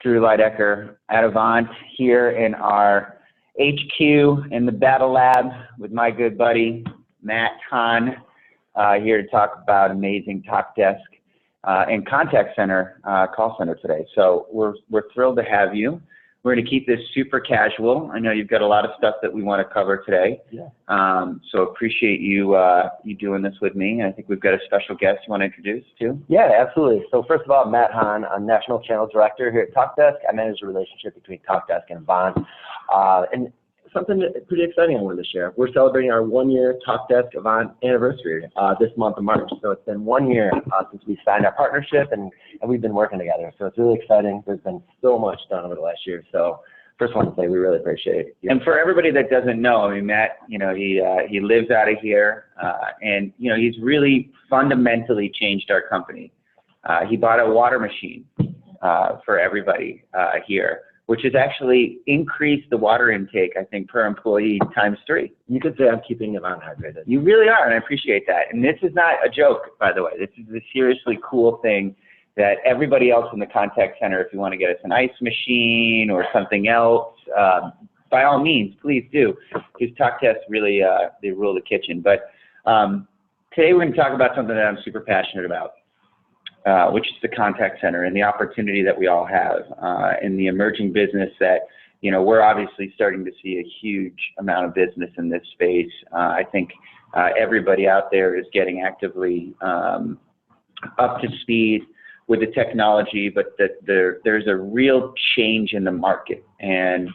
Drew Leidecker at Avant here in our HQ in the Battle Lab with my good buddy, Matt Hahn, here to talk about amazing Talkdesk and contact center, call center today. So we're thrilled to have you. We're going to keep this super casual. I know you've got a lot of stuff that we want to cover today. Yeah. So appreciate you you doing this with me. I think we've got a special guest you want to introduce too. Yeah, absolutely. So first of all, Matt Hahn, I'm National Channel Director here at Talkdesk. I manage the relationship between Talkdesk and Avant. And something pretty exciting I wanted to share. We're celebrating our 1-year Talkdesk Avant anniversary this month of March. So it's been 1 year since we signed our partnership, and we've been working together. So it's really exciting. There's been so much done over the last year. So first, I want to say we really appreciate it. And for everybody that doesn't know, I mean, Matt, you know, he lives out of here, and you know, he's really fundamentally changed our company. He bought a water machine for everybody here, which has actually increased the water intake, I think, per employee ×3. You could say I'm keeping Avant hydrated. You really are, and I appreciate that. And this is not a joke, by the way. This is a seriously cool thing that everybody else in the contact center, if you want to get us an ice machine or something else, by all means, please do. Because Talkdesk really, they rule the kitchen. But today we're going to talk about something that I'm super passionate about. Which is the contact center and the opportunity that we all have in the emerging business that, you know, we're obviously starting to see a huge amount of business in this space. I think everybody out there is getting actively up to speed with the technology, but there's a real change in the market, and,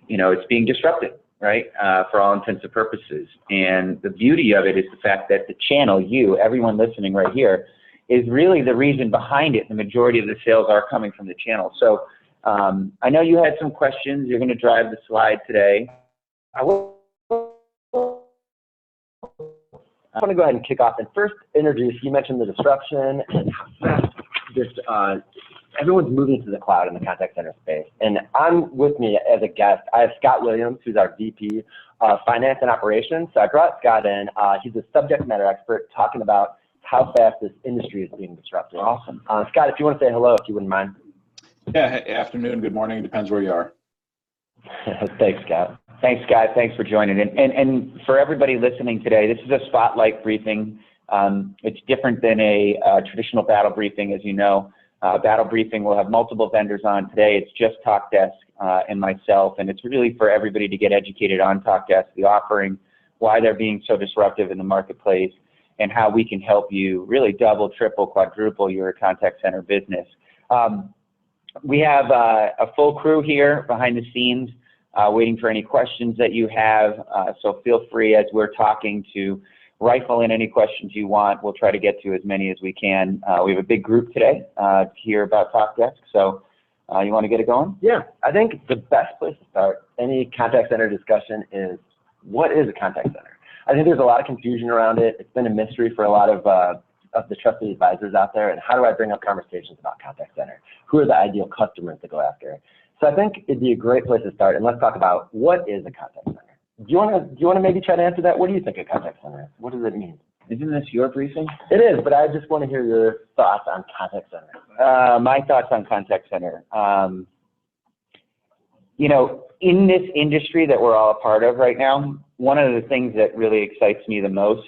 you know, it's being disrupted, right, for all intents and purposes. And the beauty of it is the fact that the channel, you, everyone listening right here, is really the reason behind it. The majority of the sales are coming from the channel. So I know you had some questions. You're going to drive the slide today. I want to go ahead and kick off and first introduce, you mentioned the disruption and how fast this, everyone's moving to the cloud in the contact center space. And I'm with me as a guest. I have Scott Williams, who's our VP of Finance and Operations. So I brought Scott in. He's a subject matter expert talking about how fast this industry is being disrupted. Awesome. Scott, if you want to say hello, if you wouldn't mind. Yeah, hey, afternoon, good morning, it depends where you are. Thanks, Scott. Thanks, Scott. Thanks for joining. And for everybody listening today, this is a spotlight briefing. It's different than a traditional battle briefing, as you know. Battle briefing will have multiple vendors on. Today it's just Talkdesk and myself, and it's really for everybody to get educated on Talkdesk, the offering, why they're being so disruptive in the marketplace, and how we can help you really double, triple, quadruple your contact center business. We have a full crew here behind the scenes waiting for any questions that you have, so feel free as we're talking to rifle in any questions you want. We'll try to get to as many as we can. We have a big group today to hear about Talkdesk, so you want to get it going? Yeah, I think the best place to start any contact center discussion is, what is a contact center? I think there's a lot of confusion around it. It's been a mystery for a lot of the trusted advisors out there. And how do I bring up conversations about contact center? Who are the ideal customers to go after? So I think it'd be a great place to start. And let's talk about, what is a contact center? Do you want to maybe try to answer that? What do you think a contact center is? What does it mean? Isn't this your briefing? It is, but I just want to hear your thoughts on contact center. My thoughts on contact center. You know, in this industry that we're all a part of right now, one of the things that really excites me the most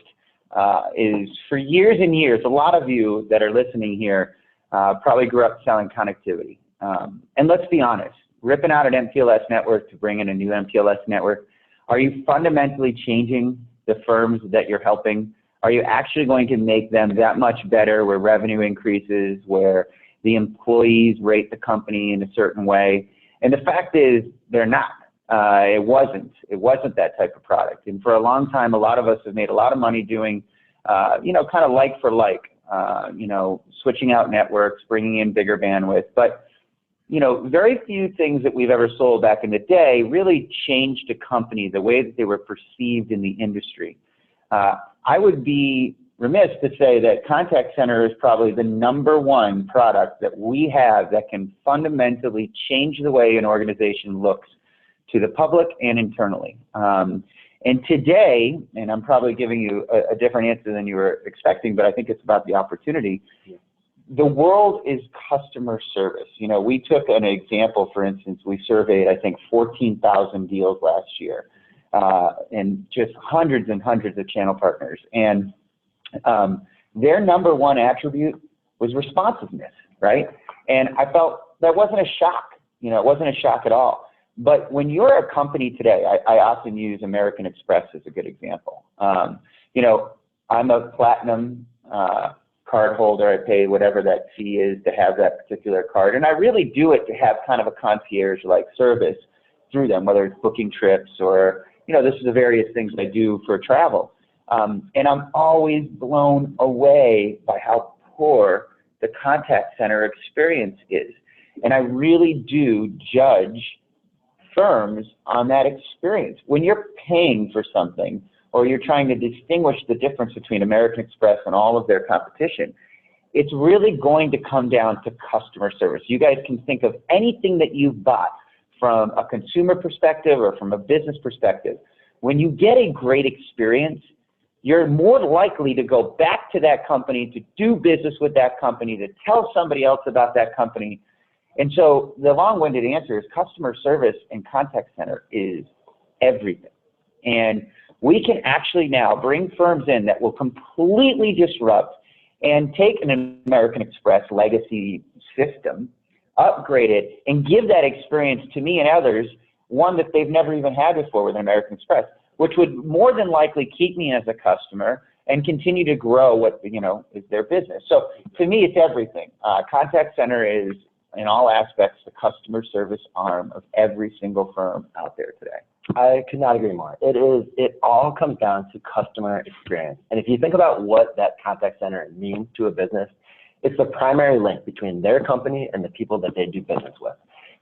is, for years and years, a lot of you that are listening here probably grew up selling connectivity. And let's be honest, ripping out an MPLS network to bring in a new MPLS network, are you fundamentally changing the firms that you're helping? Are you actually going to make them that much better, where revenue increases, where the employees rate the company in a certain way? And the fact is, they're not. It wasn't that type of product. And for a long time, a lot of us have made a lot of money doing, you know, kind of like for like, you know, switching out networks, bringing in bigger bandwidth. But, you know, very few things that we've ever sold back in the day really changed a company, the way that they were perceived in the industry. I would be remiss to say that contact center is probably the #1 product that we have that can fundamentally change the way an organization looks to the public and internally. And today, and I'm probably giving you a different answer than you were expecting, but I think it's about the opportunity. the world is customer service. You know, we took an example, for instance, we surveyed, I think, 14,000 deals last year, and just hundreds and hundreds of channel partners. And their number one attribute was responsiveness, right? And I felt that wasn't a shock. You know, it wasn't a shock at all. But when you're a company today, I often use American Express as a good example. You know, I'm a platinum card holder. I pay whatever that fee is to have that particular card. And I really do it to have kind of a concierge-like service through them, whether it's booking trips or, you know, this is the various things I do for travel. And I'm always blown away by how poor the contact center experience is. And I really do judge firms on that experience. When you're paying for something or you're trying to distinguish the difference between American Express and all of their competition, it's really going to come down to customer service. You guys can think of anything that you've bought from a consumer perspective or from a business perspective. When you get a great experience, you're more likely to go back to that company, to do business with that company, to tell somebody else about that company. And so the long-winded answer is customer service and contact center is everything. And we can actually now bring firms in that will completely disrupt and take an American Express legacy system, upgrade it, and give that experience to me and others, one that they've never even had before with an American Express, which would more than likely keep me as a customer and continue to grow what, you know, is their business. So to me, it's everything. Contact center is, in all aspects, the customer service arm of every single firm out there today. I could not agree more. It all comes down to customer experience. And if you think about what that contact center means to a business, it's the primary link between their company and the people that they do business with.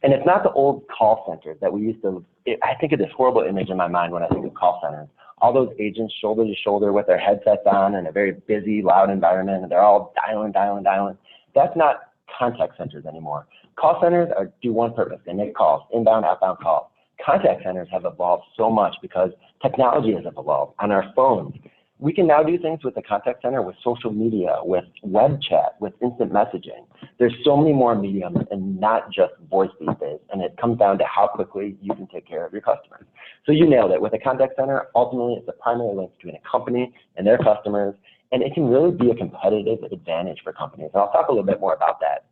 And it's not the old call centers that we used to, I think of this horrible image in my mind when I think of call centers. All those agents shoulder to shoulder with their headsets on in a very busy, loud environment, and they're all dialing. That's not contact centers anymore. Call centers do one purpose. They make calls, inbound, outbound calls. Contact centers have evolved so much because technology has evolved on our phones. We can now do things with the contact center with social media, with web chat, with instant messaging. There's so many more mediums and not just voice these days. And it comes down to how quickly you can take care of your customers. So you nailed it. With a contact center, ultimately it's the primary link between a company and their customers. And it can really be a competitive advantage for companies. And I'll talk a little bit more about that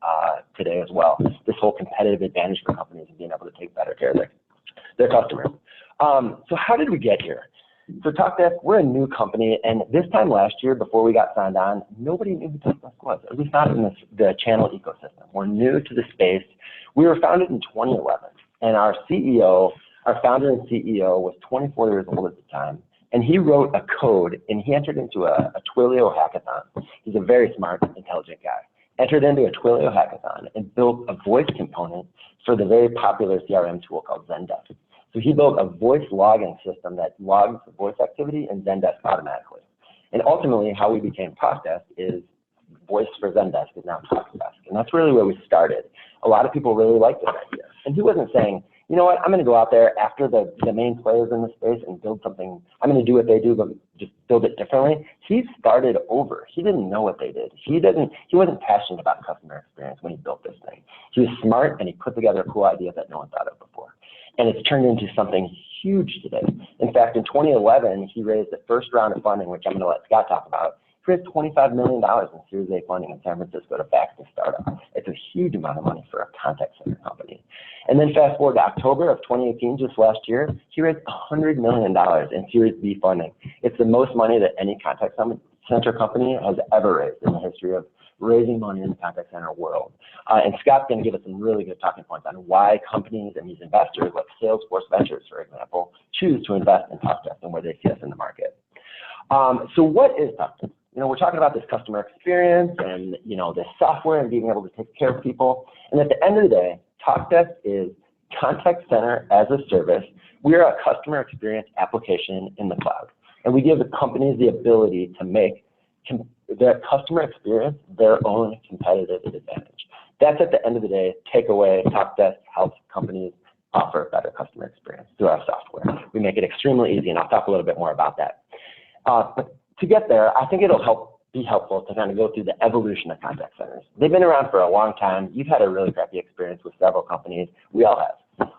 today as well. This whole competitive advantage for companies and being able to take better care of their customers. So how did we get here? So Talkdesk, we're a new company, and this time last year, before we got signed on, nobody knew who Talkdesk was, at least not in the channel ecosystem. We're new to the space. We were founded in 2011, and our founder and CEO was 24 years old at the time, and he wrote a code, and he entered into a Twilio hackathon. He's a very smart, intelligent guy. Entered into a Twilio hackathon and built a voice component for the very popular CRM tool called Zendesk. So he built a voice logging system that logs the voice activity in Zendesk automatically. And ultimately, how we became Talkdesk is voice for Zendesk is now Talkdesk. And that's really where we started. A lot of people really liked this idea. And he wasn't saying, you know what, I'm going to go out there after the main players in the space and build something. I'm going to do what they do, but just build it differently. He started over. He didn't know what they did. He wasn't passionate about customer experience when he built this thing. He was smart, and he put together a cool idea that no one thought of before. And it's turned into something huge today. In fact, in 2011, he raised the first round of funding, which I'm going to let Scott talk about. He raised $25 million in Series A funding in San Francisco to back the startup. It's a huge amount of money for a contact center company. And then fast forward to October of 2018, just last year, he raised $100 million in Series B funding. It's the most money that any contact center company has ever raised in the history of raising money in the contact center world. And Scott's going to give us some really good talking points on why companies and these investors, like Salesforce Ventures, for example, choose to invest in Talkdesk and where they see us in the market. So what is Talkdesk? You know, we're talking about this customer experience and, you know, this software and being able to take care of people. And at the end of the day, Talkdesk is contact center as a service. We are a customer experience application in the cloud. And we give the companies the ability to make their customer experience their own competitive advantage. That's at the end of the day, takeaway. Talkdesk helps companies offer a better customer experience through our software. We make it extremely easy, and I'll talk a little bit more about that. But to get there, I think it'll help be helpful to kind of go through the evolution of contact centers. They've been around for a long time. You've had a really crappy experience with several companies. We all have.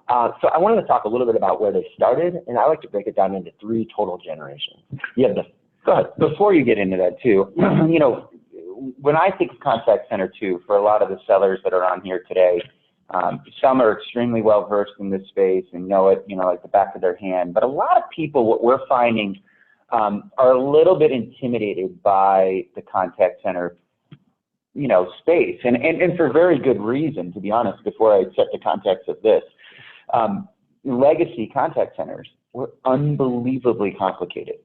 So I wanted to talk a little bit about where they started, and I like to break it down into 3 total generations. You have the, go ahead. Before you get into that too, you know, when I think of contact center too, for a lot of the sellers that are on here today, some are extremely well versed in this space and know it, you know, like the back of their hand. But a lot of people, what we're finding, are a little bit intimidated by the contact center, you know, space, and for very good reason, to be honest. Before I set the context of this, legacy contact centers were unbelievably complicated.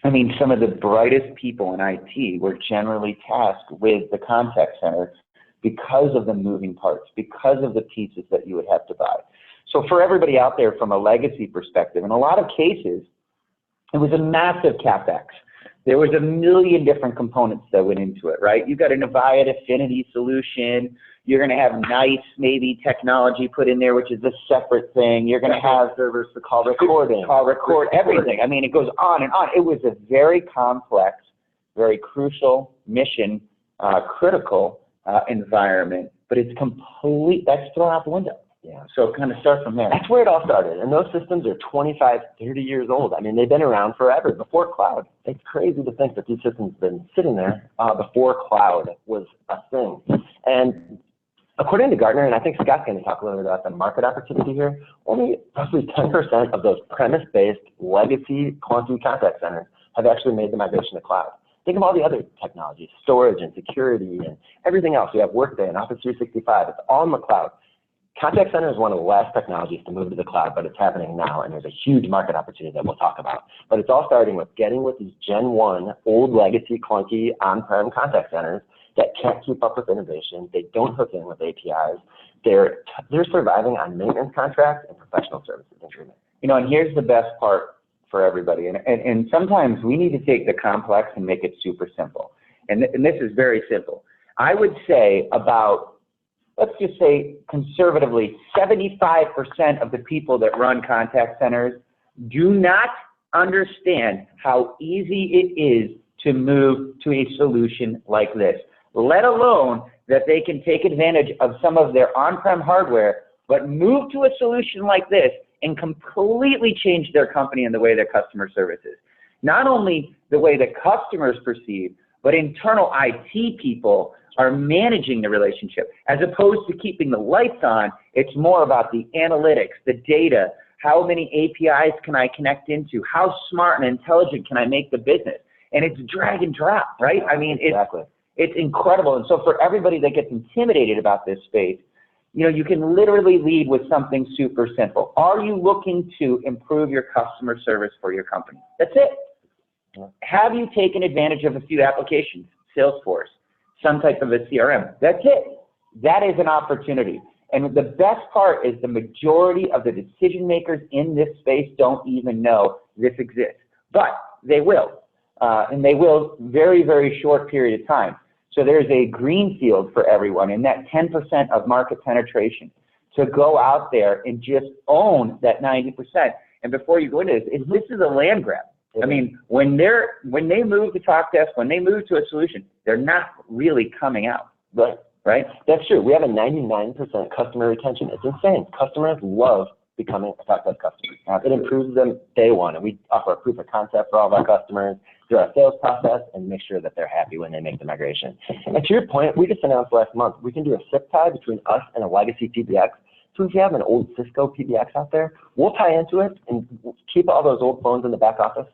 I mean, some of the brightest people in IT were generally tasked with the contact center because of the moving parts, because of the pieces that you would have to buy. So for everybody out there from a legacy perspective, in a lot of cases, it was a massive CapEx. There was a million different components that went into it, right? You got an Avaya Affinity solution. You're going to have nice, maybe technology put in there, which is a separate thing. You're going to have servers for call recording, everything. I mean, it goes on and on. It was a very complex, very crucial, mission critical environment, but it's that's thrown out the window. Yeah. So kind of start from there. That's where it all started. And those systems are 25, 30 years old. I mean, they've been around forever, before cloud. It's crazy to think that these systems have been sitting there before cloud was a thing. And according to Gartner, and I think Scott's going to talk a little bit about the market opportunity here, only roughly 10% of those premise-based legacy clunky contact centers have actually made the migration to cloud. Think of all the other technologies, storage and security and everything else. We have Workday and Office 365. It's all in the cloud. Contact center is one of the last technologies to move to the cloud, but it's happening now, and there's a huge market opportunity that we'll talk about. But it's all starting with getting with these Gen 1, old legacy, clunky, on-prem contact centers that can't keep up with innovation. They don't hook in with APIs. They're surviving on maintenance contracts and professional services agreements. You know, and here's the best part for everybody, and sometimes we need to take the complex and make it super simple. And this is very simple. I would say about, let's just say conservatively, 75% of the people that run contact centers do not understand how easy it is to move to a solution like this, let alone that they can take advantage of some of their on-prem hardware, but move to a solution like this and completely change their company and the way their customer service is. Not only the way the customers perceive, but internal IT people are managing the relationship. As opposed to keeping the lights on, it's more about the analytics, the data, how many APIs can I connect into, how smart and intelligent can I make the business? And it's drag and drop, right? I mean, it's incredible. And so for everybody that gets intimidated about this space, you know, you can literally lead with something super simple. Are you looking to improve your customer service for your company? That's it. Yeah. Have you taken advantage of a few applications, Salesforce, some type of a CRM? That's it. That is an opportunity. And the best part is the majority of the decision makers in this space don't even know this exists, but they will. And they will very, very short period of time. So there's a green field for everyone in that 10% of market penetration to go out there and just own that 90%. And before you go into this is a land grab. I mean, when they move to Talkdesk, when they move to a solution, they're not really coming out. Right? That's true. We have a 99% customer retention. It's insane. Customers love becoming a Talkdesk customer. It improves them day one, and we offer a proof of concept for all of our customers through our sales process and make sure that they're happy when they make the migration. And to your point, we just announced last month, we can do a SIP tie between us and a legacy PBX. So if you have an old Cisco PBX out there, we'll tie into it and keep all those old phones in the back office.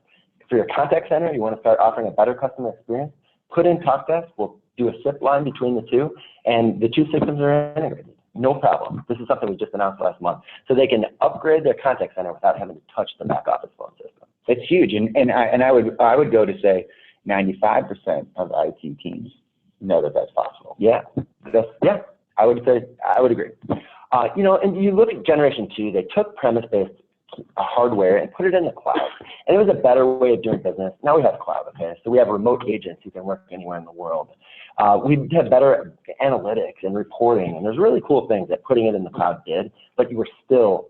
For your contact center, you want to start offering a better customer experience, put in Talkdesk, we'll do a SIP line between the two, and the two systems are integrated. No problem. This is something we just announced last month. So they can upgrade their contact center without having to touch the back office phone system. It's huge, and I would go to say 95% of IT teams know that that's possible. Yeah, I would agree. You know, and you look at Generation 2, they took premise-based hardware and put it in the cloud, and it was a better way of doing business. Now we have cloud, okay? So we have remote agents who can work anywhere in the world. We have better analytics and reporting, and there's really cool things that putting it in the cloud did, but you were still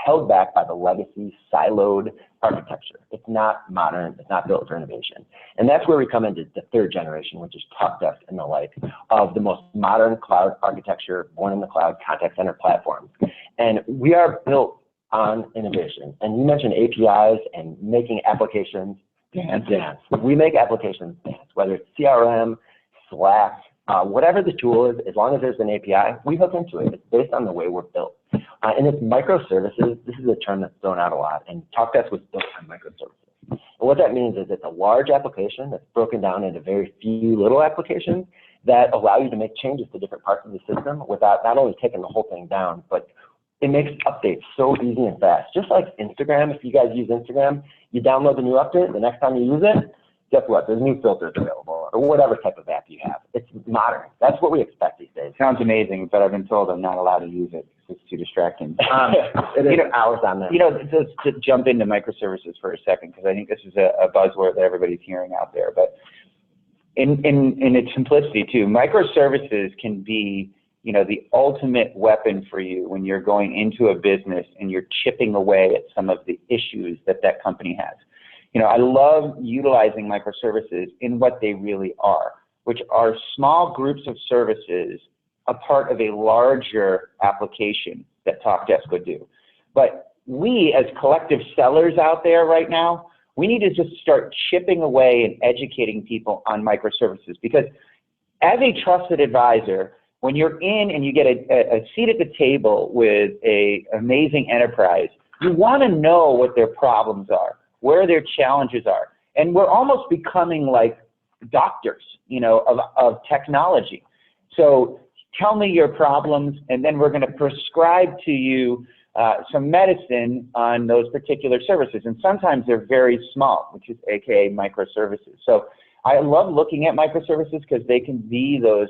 held back by the legacy siloed architecture. It's not modern, it's not built for innovation. And that's where we come into the third generation, which is Talkdesk and the like, of the most modern cloud architecture, born in the cloud contact center platforms. And we are built on innovation. And you mentioned APIs and making applications dance. We make applications dance, whether it's CRM, Slack, whatever the tool is, as long as there's an API, we hook into it. It's based on the way we're built. And it's microservices. This is a term that's thrown out a lot, and Talkdesk was built on microservices. And what that means is it's a large application that's broken down into very few little applications that allow you to make changes to different parts of the system without not only taking the whole thing down, but it makes updates so easy and fast. Just like Instagram, if you guys use Instagram, you download the new update, the next time you use it, guess what? There's new filters available, or whatever type of app you have. It's modern. That's what we expect these days. Sounds amazing, but I've been told I'm not allowed to use it. It's too distracting. It is hours on that. To jump into microservices for a second, because I think this is a buzzword that everybody's hearing out there. But in its simplicity too, microservices can be, the ultimate weapon for you when you're going into a business and you're chipping away at some of the issues that company has. I love utilizing microservices in what they really are, which are small groups of services, a part of a larger application that Talkdesk would do. But we, as collective sellers out there right now, we need to just start chipping away and educating people on microservices, because as a trusted advisor, when you're in and you get a seat at the table with an amazing enterprise, you want to know what their problems are, where their challenges are. And we're almost becoming like doctors, of technology. So tell me your problems, and then we're going to prescribe to you some medicine on those particular services. And sometimes they're very small, which is AKA microservices. So I love looking at microservices because they can be those,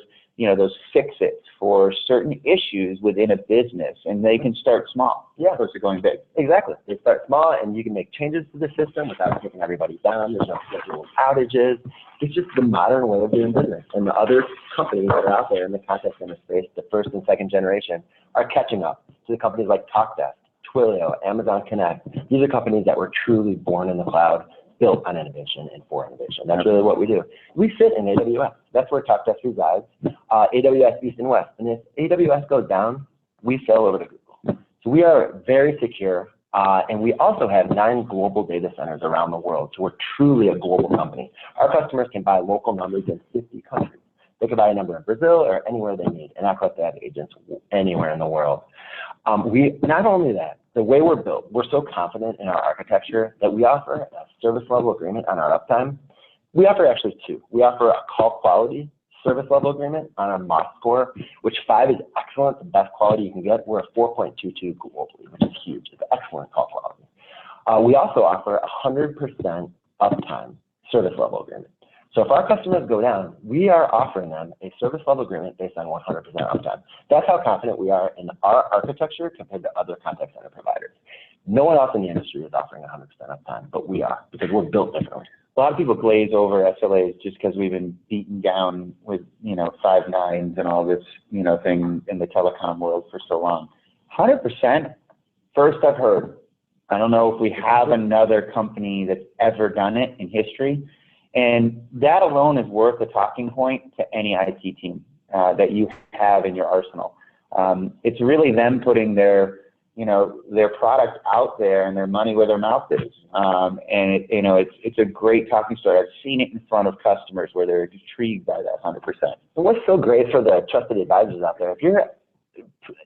those fix-its for certain issues within a business, and they can start small, as opposed to going big. Exactly. They start small, and you can make changes to the system without taking everybody down. There's no scheduled outages. It's just the modern way of doing business. And the other companies that are out there in the contact center space, the first and second generation, are catching up to the companies like Talkdesk, Twilio, Amazon Connect. These are companies that were truly born in the cloud, built on innovation and for innovation. That's really what we do. We sit in AWS. That's where Talkdesk resides, AWS East and West. And if AWS goes down, we sell over to Google. So we are very secure, and we also have 9 global data centers around the world. So we're truly a global company. Our customers can buy local numbers in 50 countries. They can buy a number in Brazil or anywhere they need, and that's what they have agents anywhere in the world. Not only that, the way we're built, we're so confident in our architecture that we offer a service level agreement on our uptime. We offer actually 2. We offer a call quality service level agreement on our MOS score, which 5 is excellent, the best quality you can get. We're a 4.22 globally, which is huge. It's excellent call quality. We also offer 100% uptime service level agreement. So if our customers go down, we are offering them a service level agreement based on 100% uptime. That's how confident we are in our architecture compared to other contact center providers. No one else in the industry is offering 100% uptime, but we are, because we're built differently. A lot of people glaze over SLAs just because we've been beaten down with, 5 nines and all this, thing in the telecom world for so long. 100%, first I've heard. I don't know if we have another company that's ever done it in history. And that alone is worth a talking point to any IT team that you have in your arsenal. It's really them putting their product out there and their money where their mouth is. And it's a great talking story. I've seen it in front of customers where they're intrigued by that 100%. And what's so great for the trusted advisors out there, if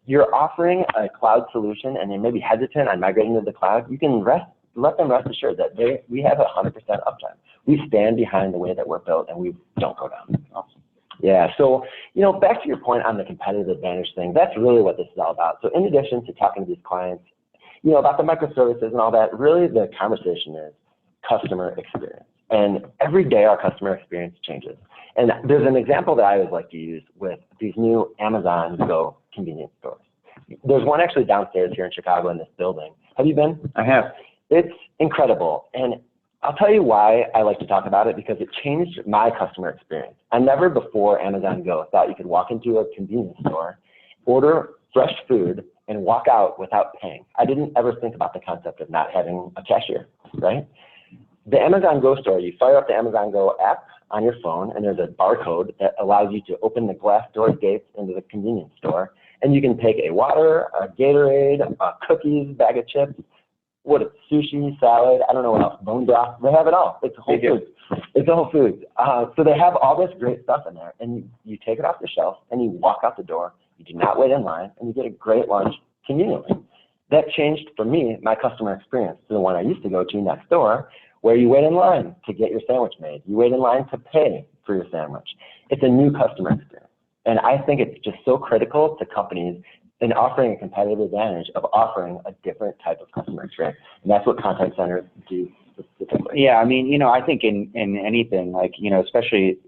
you're offering a cloud solution and you're maybe hesitant on migrating to the cloud, you can let them rest assured that we have 100% uptime. We stand behind the way that we're built, and we don't go down. Awesome. Yeah, so, back to your point on the competitive advantage thing, that's really what this is all about. So in addition to talking to these clients, about the microservices and all that, really the conversation is customer experience. And every day our customer experience changes. And there's an example that I always like to use with these new Amazon Go convenience stores. There's one actually downstairs here in Chicago in this building. Have you been? I have. It's incredible. And I'll tell you why I like to talk about it, because it changed my customer experience. I never before Amazon Go thought you could walk into a convenience store, order fresh food, and walk out without paying. I didn't ever think about the concept of not having a cashier, right? The Amazon Go store, you fire up the Amazon Go app on your phone, and there's a barcode that allows you to open the glass door gates into the convenience store, and you can take a water, a Gatorade, cookies, bag of chips, sushi, salad, I don't know what else, bone broth, they have it all. It's Whole Foods. It's a Whole Foods. So they have all this great stuff in there, and you take it off the shelf, and you walk out the door. You do not wait in line, and you get a great lunch conveniently. That changed, for me, my customer experience to the one I used to go to next door, where you wait in line to get your sandwich made. You wait in line to pay for your sandwich. It's a new customer experience. And I think it's just so critical to companies in offering a competitive advantage of offering a different type of customer experience. And that's what contact centers do specifically. Yeah, I mean, I think in anything, like, especially,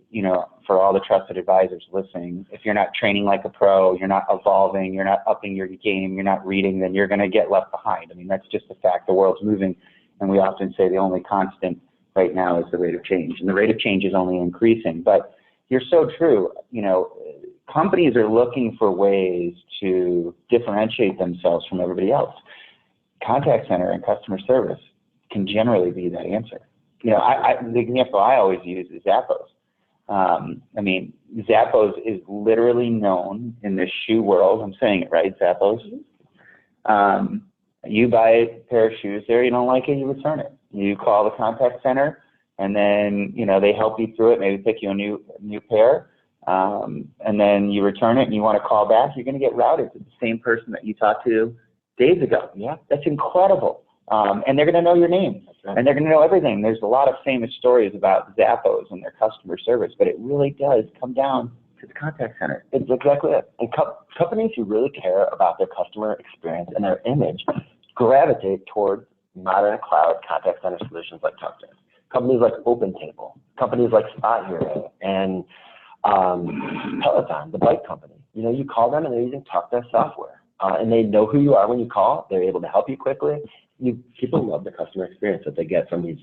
for all the trusted advisors listening, if you're not training like a pro, you're not evolving, you're not upping your game, you're not reading, then you're going to get left behind. I mean, that's just a fact. The world's moving, and we often say the only constant right now is the rate of change, and the rate of change is only increasing. But you're so true. Companies are looking for ways to differentiate themselves from everybody else. Contact center and customer service can generally be that answer. The example I always use is Zappos. Zappos is literally known in the shoe world. I'm saying it right, Zappos. You buy a pair of shoes there, you don't like it, you return it. You call the contact center, and then they help you through it, maybe pick you a new pair, and then you return it and you want to call back, you're going to get routed to the same person that you talked to days ago. Yeah, that's incredible. And they're going to know your name, and they're going to know everything. There's a lot of famous stories about Zappos and their customer service, but it really does come down to the contact center. It's exactly it. And companies who really care about their customer experience and their image gravitate towards modern cloud contact center solutions like Talkdesk. Companies like OpenTable, companies like Spot Hero, and Peloton, the bike company. You call them and they're using Talkdesk software, and they know who you are when you call. They're able to help you quickly. People love the customer experience that they get from these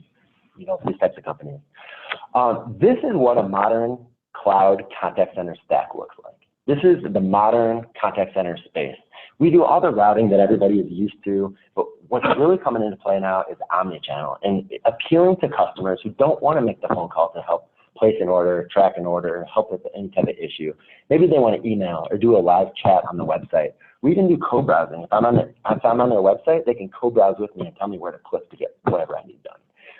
types of companies. This is what a modern cloud contact center stack looks like. This is the modern contact center space. We do all the routing that everybody is used to, but what's really coming into play now is omnichannel and appealing to customers who don't want to make the phone call to help place an order, track an order, help with any type of issue. Maybe they want to email or do a live chat on the website. We even do co-browsing. If I'm on their website, they can co-browse with me and tell me where to click to get whatever I need done.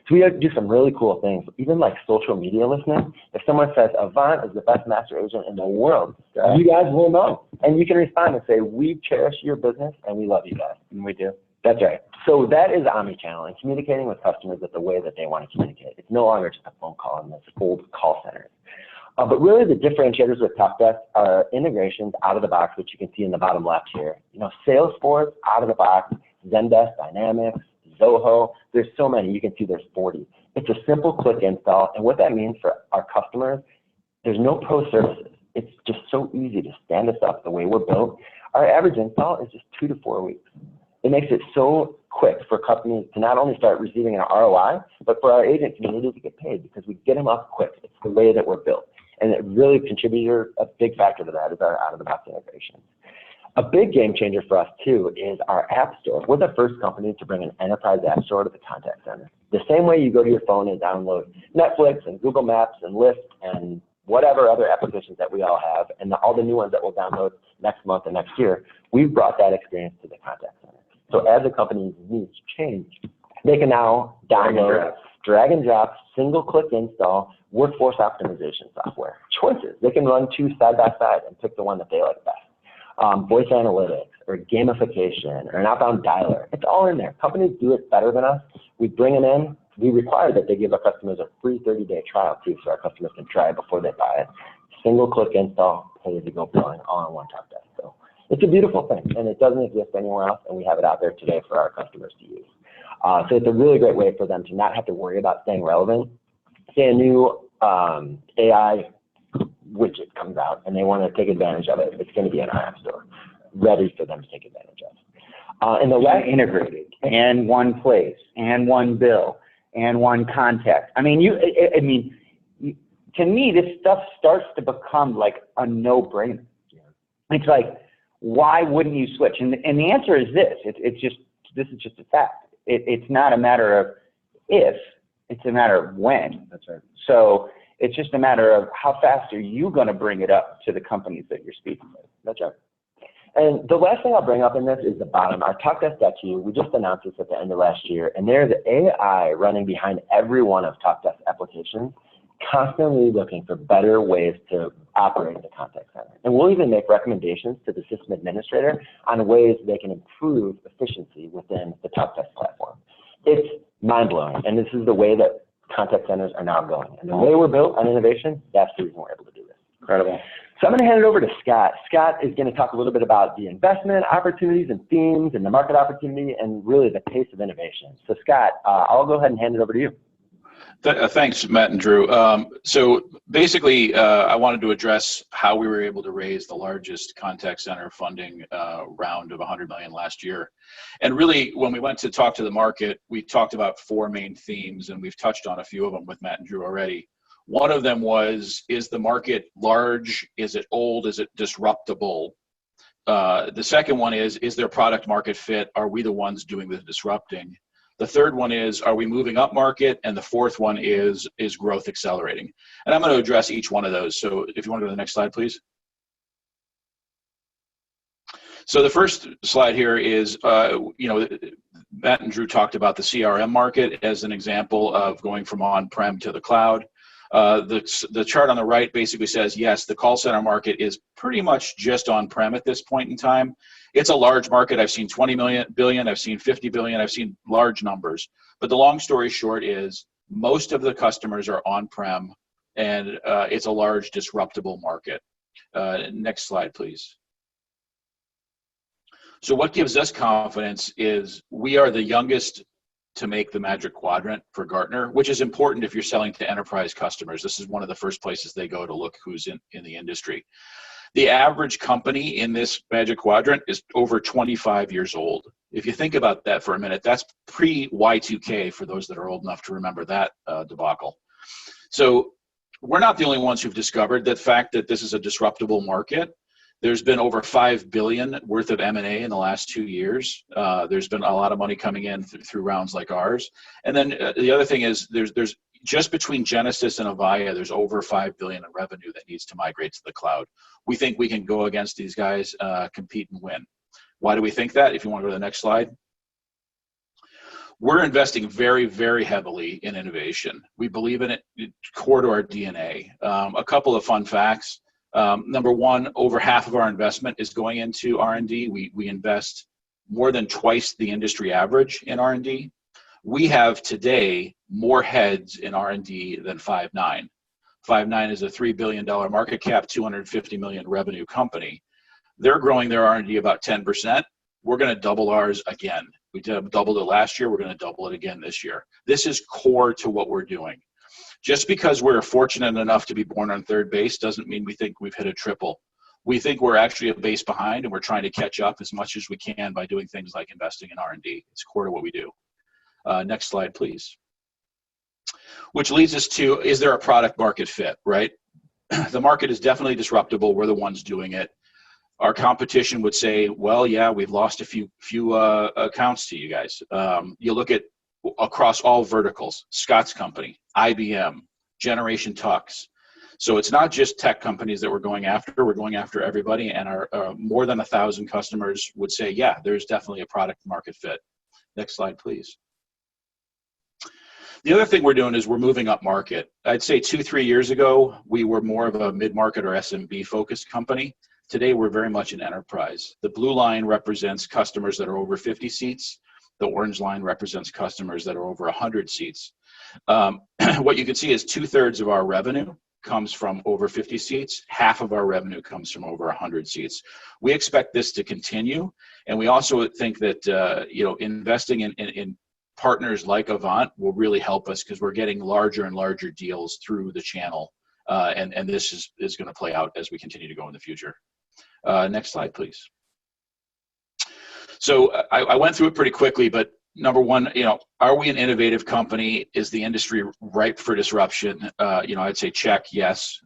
So we do some really cool things, even like social media listening. If someone says, Avant is the best master agent in the world, you guys will know. And you can respond and say, we cherish your business and we love you guys. And we do. That's right. So that is omnichannel and communicating with customers at the way that they want to communicate. It's no longer just a phone call in this old call center. But really the differentiators with Talkdesk are integrations out of the box, which you can see in the bottom left here. Salesforce out of the box, Zendesk, Dynamics, Zoho, there's so many. You can see there's 40. It's a simple click install, and what that means for our customers, there's no pro services. It's just so easy to stand us up the way we're built. Our average install is just 2 to 4 weeks. It makes it so quick for companies to not only start receiving an ROI, but for our agent community to get paid because we get them up quick. It's the way that we're built. And it really a big factor to that is our out-of-the-box integration. A big game changer for us, too, is our app store. We're the first company to bring an enterprise app store to the contact center. The same way you go to your phone and download Netflix and Google Maps and Lyft and whatever other applications that we all have, and all the new ones that we'll download next month and next year, we've brought that experience to the contact center. So as a company's needs change, they can now download, drag and drop, single-click install, workforce optimization software. Choices. They can run 2 side by side and pick the one that they like best. Voice analytics or gamification or an outbound dialer. It's all in there. Companies do it better than us. We bring them in. We require that they give our customers a free 30-day trial too, so our customers can try it before they buy it. Single-click install, pay-as-you-go billing, all in one Talkdesk. So it's a beautiful thing, and it doesn't exist anywhere else, and we have it out there today for our customers to use. So it's a really great way for them to not have to worry about staying relevant. Say a new AI widget comes out and they want to take advantage of it, it's going to be in our app store, ready for them to take advantage of. And the last integrated, and one place, and one bill, and one contact. To me, this stuff starts to become like a no-brainer. It's like, why wouldn't you switch? And the answer is this. This is just a fact. It's not a matter of if, it's a matter of when. That's right. So it's just a matter of how fast are you going to bring it up to the companies that you're speaking with. That's right. And the last thing I'll bring up in this is the bottom. Our Talkdesk.you, we just announced this at the end of last year, and there's AI running behind every one of Talkdesk applications, constantly looking for better ways to operate the contact center. And we'll even make recommendations to the system administrator on ways they can improve efficiency within the Talkdesk platform. It's mind-blowing, and this is the way that contact centers are now going. And the way we're built on innovation, that's the reason we're able to do this. Incredible. So I'm going to hand it over to Scott. Scott is going to talk a little bit about the investment opportunities and themes and the market opportunity and really the pace of innovation. So Scott, I'll go ahead and hand it over to you. Thanks, Matt and Drew. So basically, I wanted to address how we were able to raise the largest contact center funding round of $100 million last year. And really, when we went to talk to the market, we talked about four main themes, and we've touched on a few of them with Matt and Drew already. One of them was, is the market large? Is it old? Is it disruptable? The second one is there product market fit? Are we the ones doing the disrupting? The third one is, are we moving up market? And the fourth one is growth accelerating? And I'm going to address each one of those. So if you want to go to the next slide, please. So the first slide here is, Matt and Drew talked about the CRM market as an example of going from on-prem to the cloud. The chart on the right basically says, yes, the call center market is pretty much just on-prem at this point in time. It's a large market. I've seen 20 billion, I've seen 50 billion, I've seen large numbers. But the long story short is most of the customers are on-prem, and it's a large disruptible market. Next slide, please. So what gives us confidence is we are the youngest to make the Magic Quadrant for Gartner, which is important if you're selling to enterprise customers. This is one of the first places they go to look who's in the industry. The average company in this Magic Quadrant is over 25 years old. If you think about that for a minute, that's pre-Y2K for those that are old enough to remember that debacle. So we're not the only ones who've discovered the fact that this is a disruptible market. There's been over $5 billion worth of M&A in the last 2 years. There's been a lot of money coming in through rounds like ours. And then the other thing is there's just between Genesis and Avaya, there's over $5 billion in revenue that needs to migrate to the cloud. We think we can go against these guys, compete and win. Why do we think that? If you want to go to the next slide. We're investing very, very heavily in innovation. We believe in it, core to our DNA. A couple of fun facts. Number one, over half of our investment is going into R&D. We invest more than twice the industry average in R&D. We have today more heads in R&D than Five9. Five9 is a $3 billion market cap, 250 million revenue company. They're growing their R&D about 10%. We're going to double ours again. We doubled it last year. We're going to double it again this year. This is core to what we're doing. Just because we're fortunate enough to be born on third base doesn't mean we think we've hit a triple. We think we're actually a base behind, and we're trying to catch up as much as we can by doing things like investing in R&D. It's core to what we do. Next slide, please. Which leads us to, is there a product market fit, right? The market is definitely disruptible. We're the ones doing it. Our competition would say, well, yeah, we've lost a few accounts to you guys. You look at across all verticals, Scott's company, IBM, Generation Tux. So it's not just tech companies that we're going after everybody, and our more than 1,000 customers would say, yeah, there's definitely a product market fit. Next slide, please. The other thing we're doing is we're moving up market. I'd say 2-3 years ago, we were more of a mid-market or SMB focused company. Today, we're very much an enterprise. The blue line represents customers that are over 50 seats. The orange line represents customers that are over 100 seats. What you can see is 2/3 of our revenue comes from over 50 seats. Half of our revenue comes from over 100 seats. We expect this to continue, and we also think that investing in partners like Avant will really help us because we're getting larger and larger deals through the channel, and this is going to play out as we continue to go in the future. Next slide, please. So I went through it pretty quickly, but number one, are we an innovative company? Is the industry ripe for disruption? I'd say check, yes.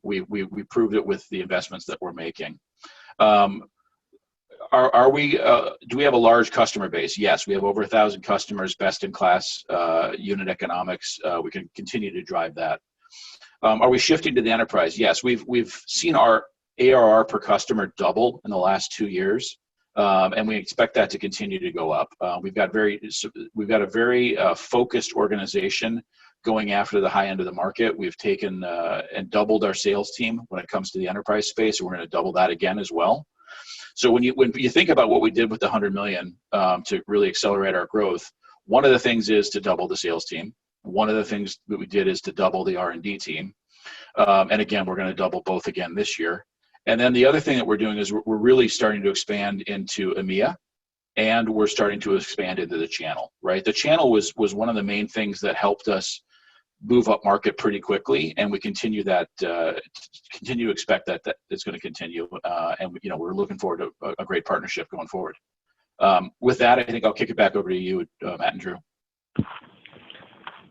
We proved it with the investments that we're making. are we? Do we have a large customer base? Yes, we have over 1,000 customers, best in class unit economics. We can continue to drive that. Are we shifting to the enterprise? Yes, we've seen our ARR per customer double in the last 2 years, and we expect that to continue to go up. We've got a very focused organization going after the high end of the market. We've taken and doubled our sales team when it comes to the enterprise space, and we're going to double that again as well. So when you think about what we did with the 100 million to really accelerate our growth, one of the things is to double the sales team. One of the things that we did is to double the R&D team. And again, we're going to double both again this year. And then the other thing that we're doing is we're really starting to expand into EMEA, and we're starting to expand into the channel, right? The channel was one of the main things that helped us move up market pretty quickly, and we continue to expect that it's going to continue. And we're looking forward to a great partnership going forward. With that, I think I'll kick it back over to you, Matt and Drew.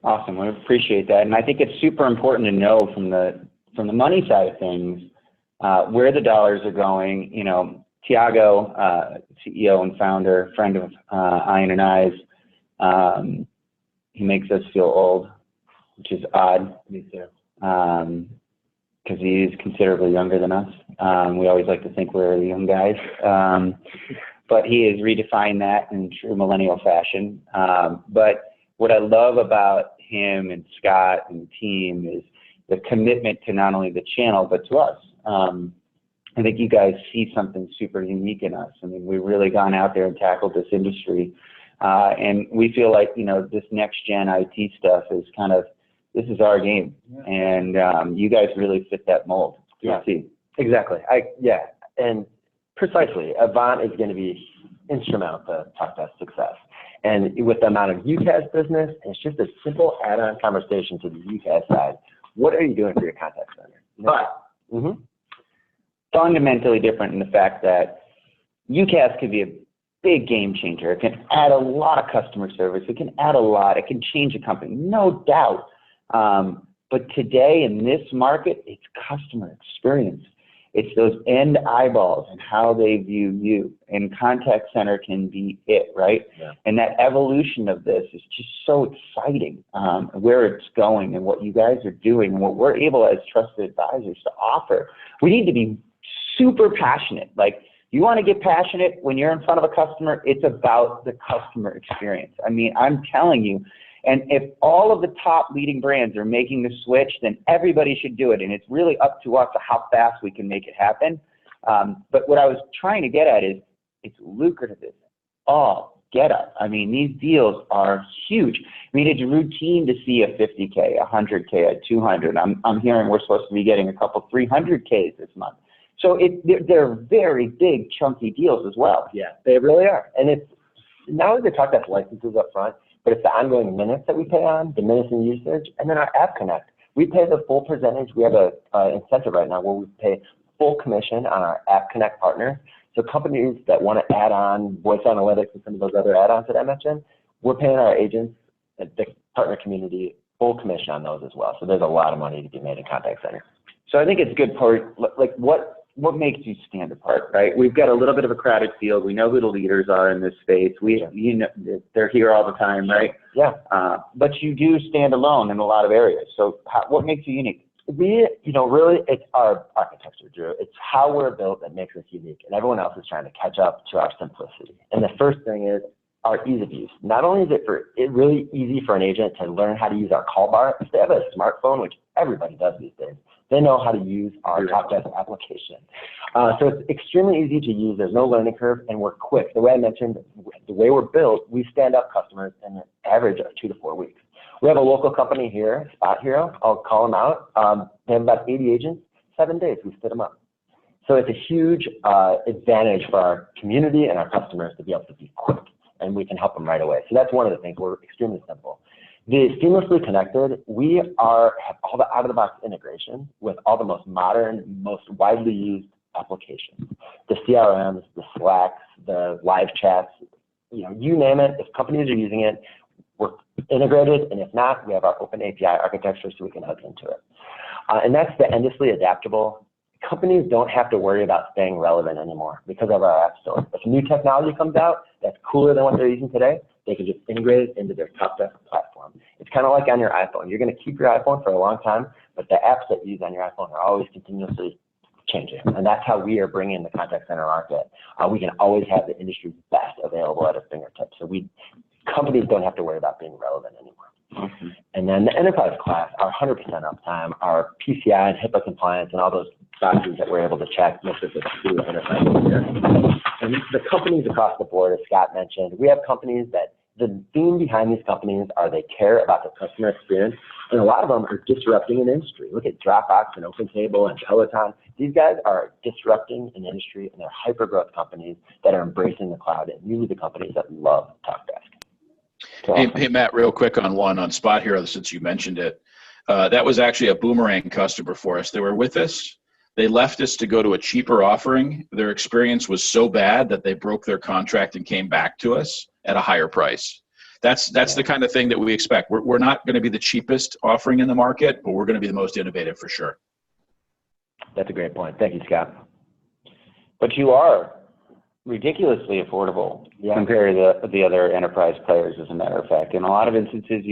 Awesome. I appreciate that, and I think it's super important to know from the money side of things where the dollars are going. Tiago, CEO and founder, friend of Ian and I's, he makes us feel old, which is odd. Me too. Because he is considerably younger than us. We always like to think we're the young guys. But he has redefined that in true millennial fashion. But what I love about him and Scott and the team is the commitment to not only the channel, but to us. I think you guys see something super unique in us. I mean, we've really gone out there and tackled this industry. And we feel like, this next gen IT stuff is this is our game. And you guys really fit that mold. Yeah, exactly. And precisely, Avant is going to be instrumental to Talkdesk success. And with the amount of UCaaS business, it's just a simple add-on conversation to the UCaaS side. What are you doing for your contact center? But fundamentally different in the fact that UCaaS could be a big game changer. It can add a lot of customer service. It can add a lot. It can change a company, no doubt. But today in this market, it's customer experience. It's those end eyeballs and how they view you. And contact center can be it, right? Yeah. And that evolution of this is just so exciting, where it's going and what you guys are doing and what we're able as trusted advisors to offer. We need to be super passionate. Like, you want to get passionate when you're in front of a customer, it's about the customer experience. I mean, I'm telling you, and if all of the top leading brands are making the switch, then everybody should do it. And it's really up to us how fast we can make it happen. But what I was trying to get at is it's lucrative business. Get up. I mean, these deals are huge. I mean, it's routine to see a 50K, a 100K, a 200. I'm hearing we're supposed to be getting a couple 300Ks this month. So they're very big, chunky deals as well. Yeah, they really are. And it's not only the Talkdesk licenses up front, but it's the ongoing minutes that we pay on, the minutes in usage, and then our App Connect. We pay the full percentage. We have an incentive right now where we pay full commission on our App Connect partners. So companies that want to add on voice analytics and some of those other add-ons that I mentioned, we're paying our agents, the partner community, full commission on those as well. So there's a lot of money to be made in contact center. So I think it's good part, like what makes you stand apart, right? We've got a little bit of a crowded field. We know who the leaders are in this space. They're here all the time, right? Yeah. But you do stand alone in a lot of areas. So what makes you unique? Really, it's our architecture, Drew. It's how we're built that makes us unique, and everyone else is trying to catch up to our simplicity. And the first thing is our ease of use. Not only is it really easy for an agent to learn how to use our call bar, if they have a smartphone, which everybody does these days, they know how to use our Talkdesk application. So it's extremely easy to use. There's no learning curve, and we're quick. The way I mentioned, the way we're built, we stand up customers in an average of 2 to 4 weeks. We have a local company here, Spot Hero. I'll call them out. They have about 80 agents. 7 days, we stood them up. So it's a huge advantage for our community and our customers to be able to be quick, and we can help them right away. So that's one of the things. We're extremely simple. The seamlessly connected, we have all the out-of-the-box integration with all the most modern, most widely used applications. The CRMs, the Slacks, the live chats, you name it. If companies are using it, we're integrated, and if not, we have our open API architecture so we can hook into it. And that's the endlessly adaptable companies don't have to worry about staying relevant anymore because of our app store. If new technology comes out that's cooler than what they're using today, they can just integrate it into their Talkdesk platform. It's kind of like on your iPhone. You're going to keep your iPhone for a long time, but the apps that you use on your iPhone are always continuously changing. And that's how we are bringing the contact center market. We can always have the industry's best available at our fingertips. So companies don't have to worry about being relevant anymore. Awesome. And then the enterprise class, our 100% uptime, our PCI and HIPAA compliance, and all those boxes that we're able to check makes us a true enterprise here. And the companies across the board, as Scott mentioned, we have companies that the theme behind these companies are they care about the customer experience, and a lot of them are disrupting an industry. Look at Dropbox and OpenTable and Peloton. These guys are disrupting an industry, and they're hyper-growth companies that are embracing the cloud, and usually the companies that love Talkdesk. Hey, Matt, real quick on Spot Hero, since you mentioned it. That was actually a boomerang customer for us. They were with us. They left us to go to a cheaper offering. Their experience was so bad that they broke their contract and came back to us at a higher price. That's the kind of thing that we expect. We're not going to be the cheapest offering in the market, but we're going to be the most innovative for sure. That's a great point. Thank you, Scott. But you are ridiculously affordable compared to the other enterprise players, as a matter of fact. In a lot of instances,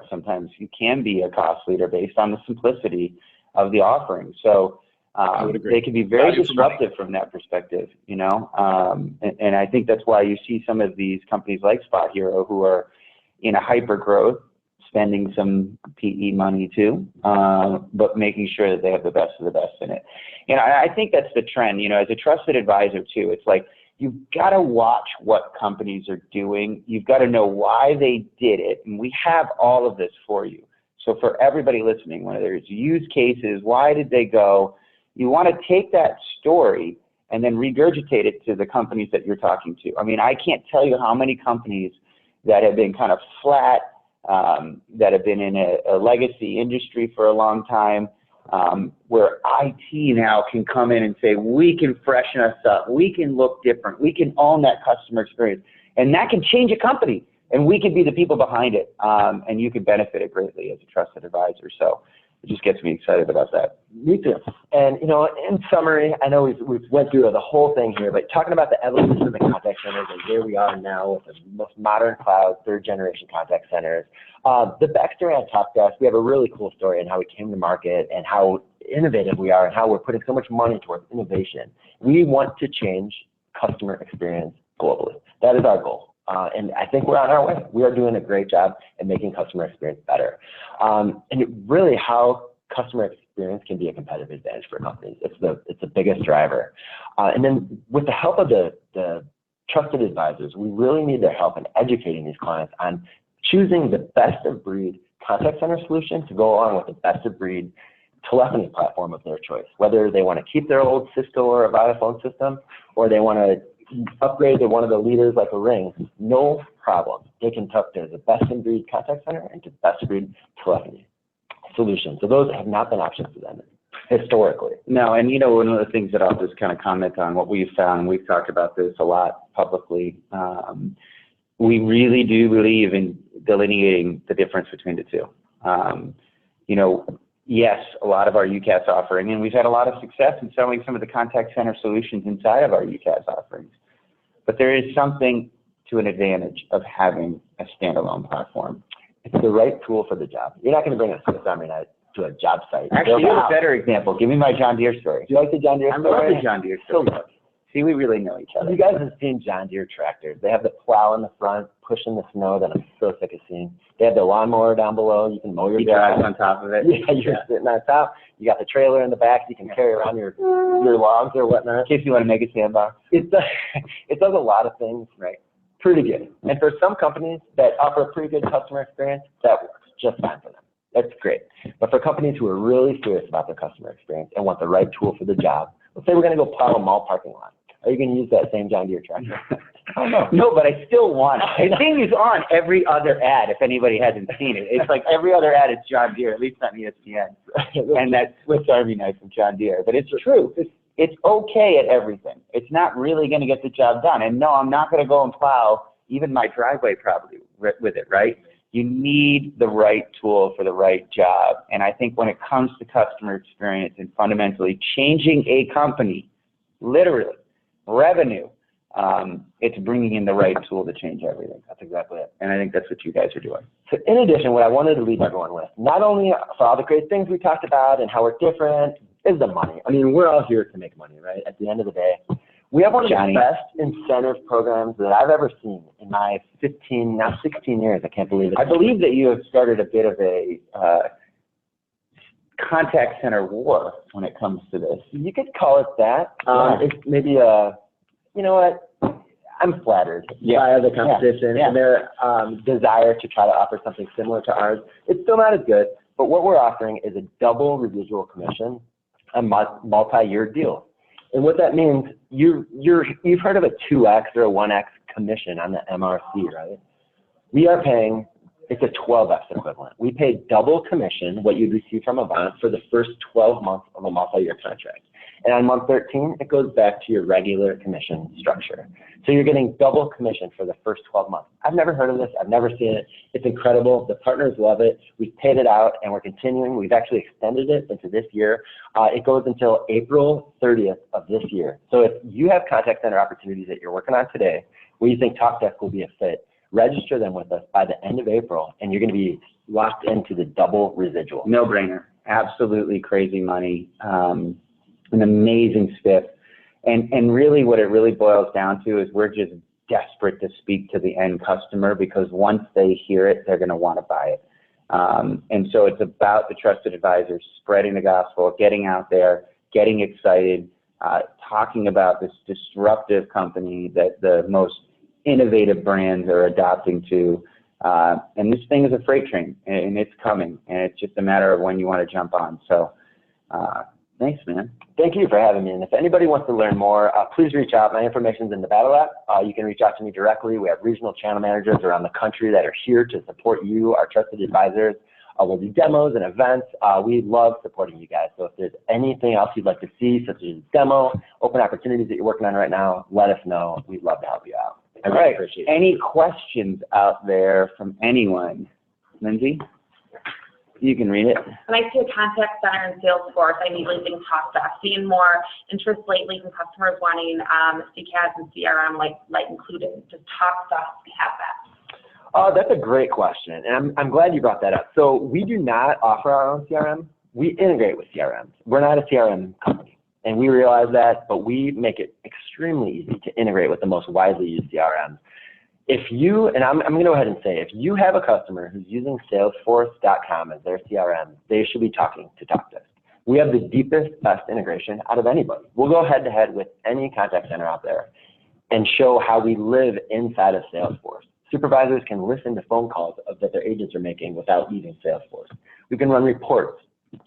sometimes you can be a cost leader based on the simplicity of the offering. So they can be very disruptive from that perspective, you know. And I think that's why you see some of these companies like Spot Hero who are in a hyper growth, spending some PE money too, but making sure that they have the best of the best in it. You know, I think that's the trend, you know, as a trusted advisor too. It's like, you've got to watch what companies are doing. You've got to know why they did it. And we have all of this for you. So for everybody listening, whether it's use cases, why did they go? You want to take that story and then regurgitate it to the companies that you're talking to. I mean, I can't tell you how many companies that have been kind of flat, that have been in a legacy industry for a long time, where IT now can come in and say, we can freshen us up, we can look different, we can own that customer experience, and that can change a company, and we can be the people behind it, and you can benefit it greatly as a trusted advisor. So it just gets me excited about that. Me too. And, you know, in summary, I know we've went through the whole thing here, but talking about the evolution of the contact centers and where we are now with the most modern cloud, third-generation contact centers. The backstory on Talkdesk, we have a really cool story on how we came to market and how innovative we are and how we're putting so much money towards innovation. We want to change customer experience globally. That is our goal. And I think we're on our way. We are doing a great job at making customer experience better. And really how customer experience can be a competitive advantage for companies. It's the biggest driver. And then with the help of the trusted advisors, we really need their help in educating these clients on choosing the best of breed contact center solution to go along with the best of breed telephony platform of their choice, whether they want to keep their old Cisco or Avaya phone system, or they want to upgrade to one of the leaders like a Ring. No problem. They can tuck there's a best in breed contact center and to best of breed telephony solution. So those have not been options for them historically. No, and you know, one of the things that I'll just kind of comment on what we've found, and we've talked about this a lot publicly, we really do believe in delineating the difference between the two. You know, yes, a lot of our UCaaS offering, and we've had a lot of success in selling some of the contact center solutions inside of our UCaaS offerings. But there is something to an advantage of having a standalone platform. It's the right tool for the job. You're not going to bring a Swiss Army knife to a job site. Actually, you have a better example. Give me my John Deere story. Do you like the John Deere story? I love the John Deere story. See, we really know each other. You guys have seen John Deere tractors. They have the plow in the front, pushing the snow that I'm so sick of seeing. They have the lawnmower down below. You can mow your grass on top of it. Yeah, you're sitting on top. You got the trailer in the back. You can carry around your logs or whatnot. In case you want to make a sandbox. It does a lot of things right. Pretty good. And for some companies that offer a pretty good customer experience, that works just fine for them. That's great. But for companies who are really serious about their customer experience and want the right tool for the job, let's say we're going to go plow a mall parking lot. Are you going to use that same John Deere tractor? Oh, no. No, but I still want it. The thing is on every other ad, if anybody hasn't seen it. It's like every other ad is John Deere, at least on ESPN. And that Swiss Army knife from John Deere. But it's true. It's okay at everything. It's not really going to get the job done. And no, I'm not going to go and plow even my driveway probably with it, right? You need the right tool for the right job. And I think when it comes to customer experience and fundamentally changing a company, literally, revenue, it's bringing in the right tool to change everything. That's exactly it. And I think that's what you guys are doing. So in addition, what I wanted to leave everyone with, not only for all the great things we talked about and how we're different, is the money. I mean, we're all here to make money, right? At the end of the day, we have one of the best incentive programs that I've ever seen in my 15, now 16 years. I can't believe it. I believe that you have started a bit of a contact center war when it comes to this. You could call it that. It's maybe you know what? I'm flattered by the competition and their desire to try to offer something similar to ours. It's still not as good, but what we're offering is a double residual commission on multi-year deals. And what that means, you've heard of a 2x or a 1x commission on the MRC, right? We are paying, it's a 12x equivalent. We pay double commission, what you'd receive from Avant, for the first 12 months of a multi-year contract. And on month 13, it goes back to your regular commission structure. So you're getting double commission for the first 12 months. I've never heard of this. I've never seen it. It's incredible. The partners love it. We've paid it out, and we're continuing. We've actually extended it into this year. It goes until April 30th of this year. So if you have contact center opportunities that you're working on today where you think Talkdesk will be a fit, register them with us by the end of April, and you're going to be locked into the double residual. No brainer. Absolutely crazy money. An amazing spiff. And really what it really boils down to is we're just desperate to speak to the end customer, because once they hear it, they're going to want to buy it. And so it's about the trusted advisors spreading the gospel, getting out there, getting excited, talking about this disruptive company that the most innovative brands are adopting to. And this thing is a freight train, and it's coming, and it's just a matter of when you want to jump on. So thanks, man. Thank you for having me. And if anybody wants to learn more, please reach out. My information's in the battle app. You can reach out to me directly. We have regional channel managers around the country that are here to support you, our trusted advisors. We'll do demos and events. We love supporting you guys. So if there's anything else you'd like to see, such as a demo, open opportunities that you're working on right now, let us know. We'd love to help you out. All right. Any questions out there from anyone? Lindsay? You can read it. When I see a contact center in Salesforce, I immediately think Talkdesk. Seeing more interest lately from customers wanting CCAS and CRM like included. Does Talkdesk have that? That's a great question, and I'm glad you brought that up. So we do not offer our own CRM. We integrate with CRMs. We're not a CRM company, and we realize that, but we make it extremely easy to integrate with the most widely used CRMs. If you, and I'm going to go ahead and say, if you have a customer who's using Salesforce.com as their CRM, they should be talking to Talkdesk. We have the deepest, best integration out of anybody. We'll go head to head with any contact center out there and show how we live inside of Salesforce. Supervisors can listen to phone calls that their agents are making without using Salesforce. We can run reports.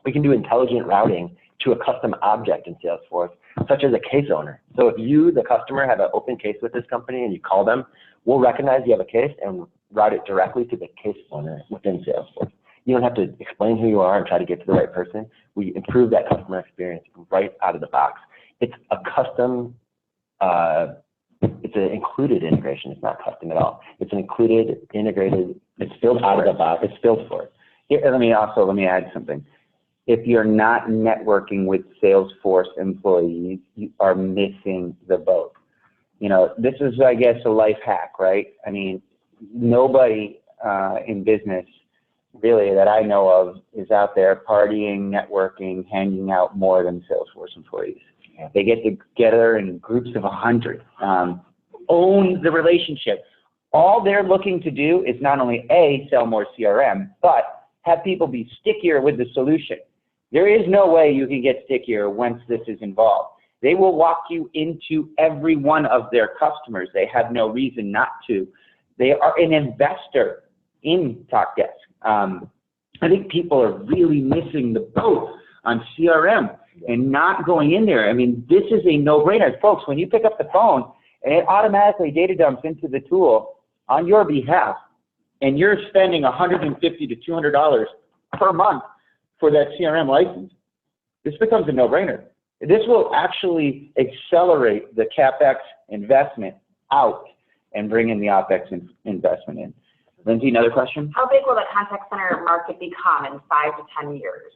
We can do intelligent routing to a custom object in Salesforce, such as a case owner. So if you, the customer, have an open case with this company and you call them, we'll recognize you have a case and route it directly to the case owner within Salesforce. You don't have to explain who you are and try to get to the right person. We improve that customer experience right out of the box. It's a custom, it's an included integration. It's not custom at all. It's an included, integrated, it's built out of the box. It's built for it. Here, let me add something. If you're not networking with Salesforce employees, you are missing the boat. You know, this is, I guess, a life hack, right? I mean, nobody in business really that I know of is out there partying, networking, hanging out more than Salesforce employees. They get together in groups of 100, own the relationship. All they're looking to do is not only A, sell more CRM, but have people be stickier with the solution. There is no way you can get stickier once this is involved. They will walk you into every one of their customers. They have no reason not to. They are an investor in Talkdesk. I think people are really missing the boat on CRM and not going in there. I mean, this is a no-brainer. Folks, when you pick up the phone and it automatically data dumps into the tool on your behalf, and you're spending $150 to $200 per month for that CRM license, this becomes a no-brainer. This will actually accelerate the CapEx investment out and bring in the OpEx investment in. Lindsay, another question? How big will the contact center market become in 5 to 10 years?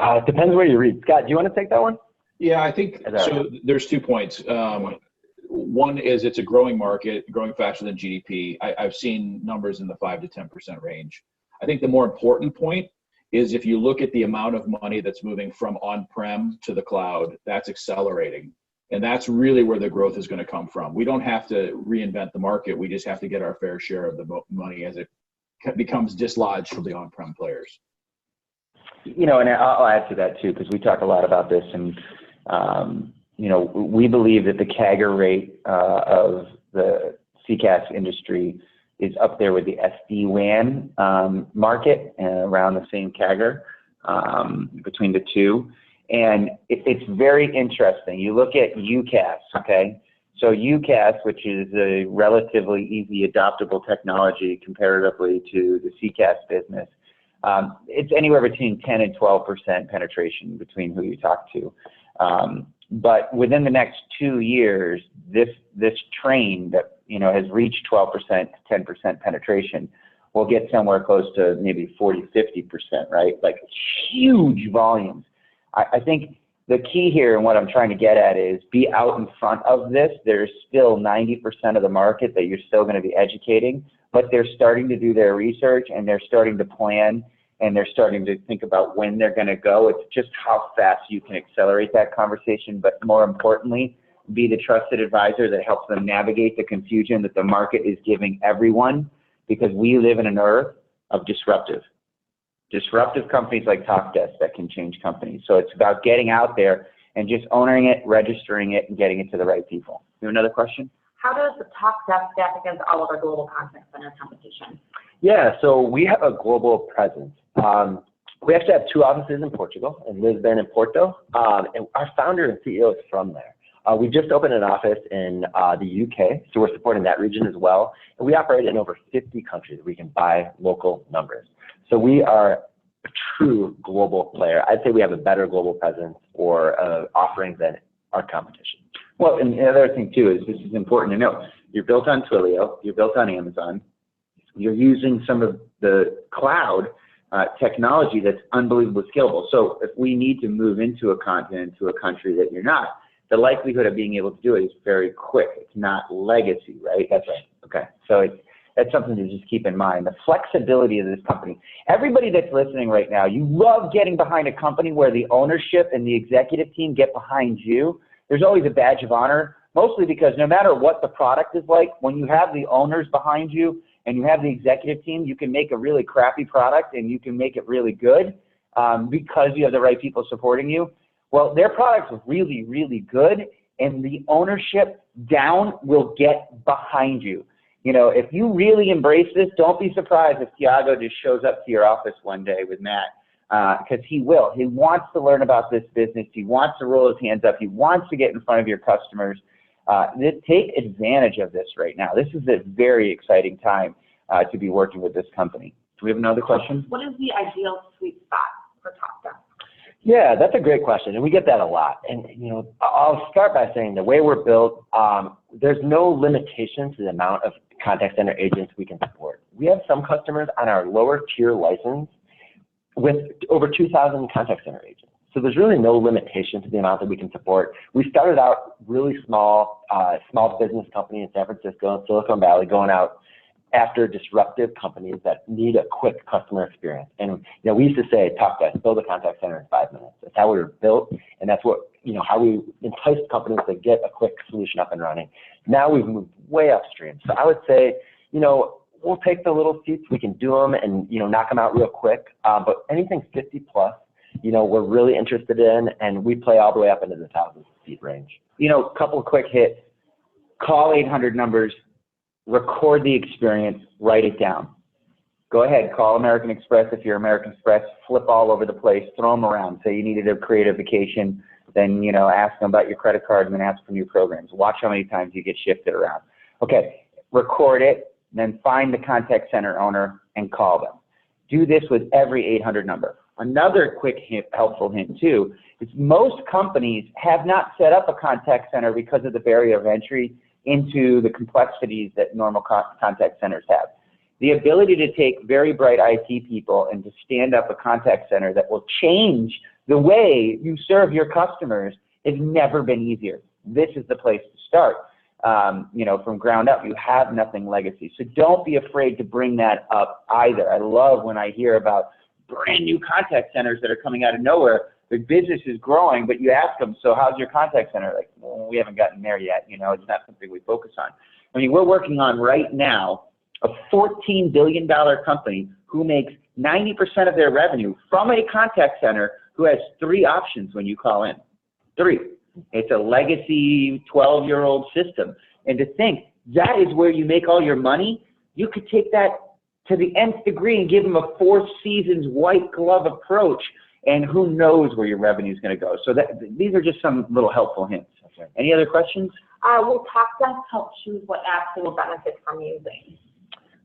It depends where you read. Scott, do you want to take that one? Yeah, I think so. There's 2 points. One is it's a growing market, growing faster than GDP. I've seen numbers in the 5 to 10% range. I think the more important point is if you look at the amount of money that's moving from on-prem to the cloud, that's accelerating. And that's really where the growth is going to come from. We don't have to reinvent the market. We just have to get our fair share of the money as it becomes dislodged from the on-prem players. You know, and I'll add to that too, because we talk a lot about this, and you know, we believe that the CAGR rate of the CCaaS industry is up there with the SD-WAN market, around the same CAGR between the two. And it's very interesting. You look at UCaaS, okay? So UCaaS, which is a relatively easy adoptable technology comparatively to the CCaaS business, it's anywhere between 10 and 12% penetration between who you talk to. But within the next 2 years, this train that, you know, has reached 12% to 10% penetration will get somewhere close to maybe 40, 50%, right? Like huge volumes. I think the key here, and what I'm trying to get at, is be out in front of this. There's still 90% of the market that you're still going to be educating, but they're starting to do their research, and they're starting to plan, and they're starting to think about when they're going to go. It's just how fast you can accelerate that conversation, but more importantly, be the trusted advisor that helps them navigate the confusion that the market is giving everyone, because we live in an earth of disruptive companies like Talkdesk that can change companies. So it's about getting out there and just owning it, registering it, and getting it to the right people. You have another question? How does the Talkdesk staff against all of our global contact center competition? Yeah, so we have a global presence. We actually have 2 offices in Portugal, in Lisbon and Porto, and our founder and CEO is from there. We just opened an office in the UK, so we're supporting that region as well. And we operate in over 50 countries. We can buy local numbers. So we are a true global player. I'd say we have a better global presence or offering than our competition. Well, and the other thing too is, this is important to know, you're built on Twilio, you're built on Amazon, you're using some of the cloud technology that's unbelievably scalable. So if we need to move into a continent, to a country that you're not, the likelihood of being able to do it is very quick. It's not legacy, right? That's right. Okay, so that's something to just keep in mind. The flexibility of this company. Everybody that's listening right now, you love getting behind a company where the ownership and the executive team get behind you. There's always a badge of honor, mostly because no matter what the product is like, when you have the owners behind you and you have the executive team, you can make a really crappy product and you can make it really good because you have the right people supporting you. Well, their product's really, really good, and the ownership down will get behind you. You know, if you really embrace this, don't be surprised if Tiago just shows up to your office one day with Matt, because he will. He wants to learn about this business. He wants to roll his hands up. He wants to get in front of your customers. Take advantage of this right now. This is a very exciting time to be working with this company. Do we have another question? What is the ideal sweet spot for Talkdesk? Yeah, that's a great question, and we get that a lot. And you know, I'll start by saying the way we're built, there's no limitation to the amount of contact center agents we can support. We have some customers on our lower tier license with over 2,000 contact center agents. So there's really no limitation to the amount that we can support. We started out really small, small business company in San Francisco, Silicon Valley, going out after disruptive companies that need a quick customer experience. And you know, we used to say, Talkdesk, build a contact center in 5 minutes. That's how we were built, and that's what, you know, how we entice companies to get a quick solution up and running. Now we've moved way upstream. So I would say, you know, we'll take the little seats, we can do them and, you know, knock them out real quick. But anything 50 plus, you know, we're really interested in, and we play all the way up into the 1,000-seat range. You know, a couple of quick hits. Call 800 numbers. Record the experience, write it down. Go ahead, call American Express if you're American Express, flip all over the place, throw them around. Say you needed to create a vacation, then, you know, ask them about your credit card and then ask for new programs. Watch how many times you get shifted around. Okay, record it, then find the contact center owner and call them. Do this with every 800 number. Another quick hint, helpful hint too, is most companies have not set up a contact center because of the barrier of entry into the complexities that normal contact centers have. The ability to take very bright IT people and to stand up a contact center that will change the way you serve your customers has never been easier. This is the place to start. From ground up, you have nothing legacy. So don't be afraid to bring that up either. I love when I hear about brand new contact centers that are coming out of nowhere. The business is growing, but you ask them, so how's your contact center? Like, well, we haven't gotten there yet. It's not something we focus on. I mean, we're working on right now a $14 billion company who makes 90% of their revenue from a contact center who has 3 options when you call in. 3. It's a legacy 12-year-old system. And to think that is where you make all your money, you could take that to the nth degree and give them a 4 seasons white glove approach, and who knows where your revenue is going to go. So these are just some little helpful hints. Okay. Any other questions? Will Talkdesk help choose what apps they will benefit from using?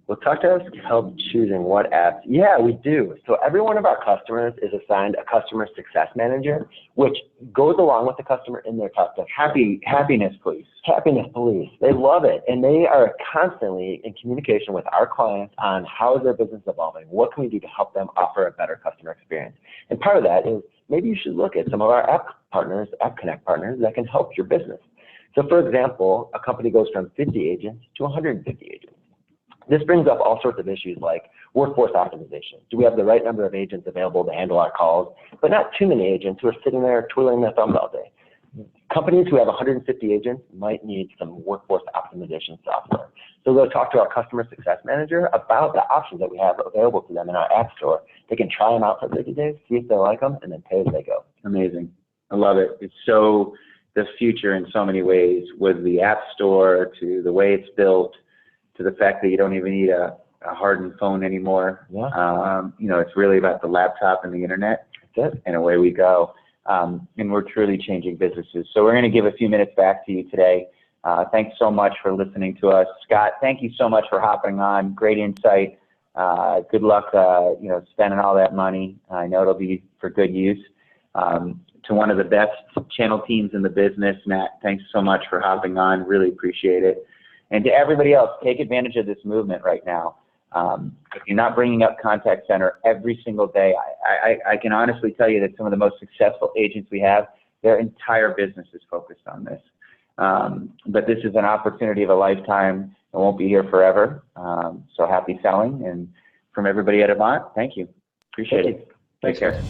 Will Talkdesk help choosing what apps? Yeah, we do. So every one of our customers is assigned a customer success manager, which goes along with the customer in their Talkdesk. Happiness police. Happiness police. They love it. And they are constantly in communication with our clients on how is their business evolving? What can we do to help them offer a better customer experience? And part of that is maybe you should look at some of our app partners, App Connect partners that can help your business. So for example, a company goes from 50 agents to 150 agents. This brings up all sorts of issues like workforce optimization. Do we have the right number of agents available to handle our calls, but not too many agents who are sitting there twiddling their thumbs all day? Companies who have 150 agents might need some workforce optimization software. So they'll talk to our customer success manager about the options that we have available to them in our app store. They can try them out for 30 days, see if they like them, and then pay as they go. Amazing. I love it. It's so the future in so many ways, with the app store to the way it's built, to the fact that you don't even need a hardened phone anymore. Yeah. It's really about the laptop and the internet. That's it. And away we go. And we're truly changing businesses. So we're going to give a few minutes back to you today. Thanks so much for listening to us. Scott, thank you so much for hopping on. Great insight. Good luck, spending all that money. I know it'll be for good use. To one of the best channel teams in the business, Matt, thanks so much for hopping on. Really appreciate it. And to everybody else, take advantage of this movement right now. If you're not bringing up contact center every single day, I can honestly tell you that some of the most successful agents we have, their entire business is focused on this. But this is an opportunity of a lifetime. It won't be here forever. So happy selling. And from everybody at Avant, thank you. Appreciate it. Take care.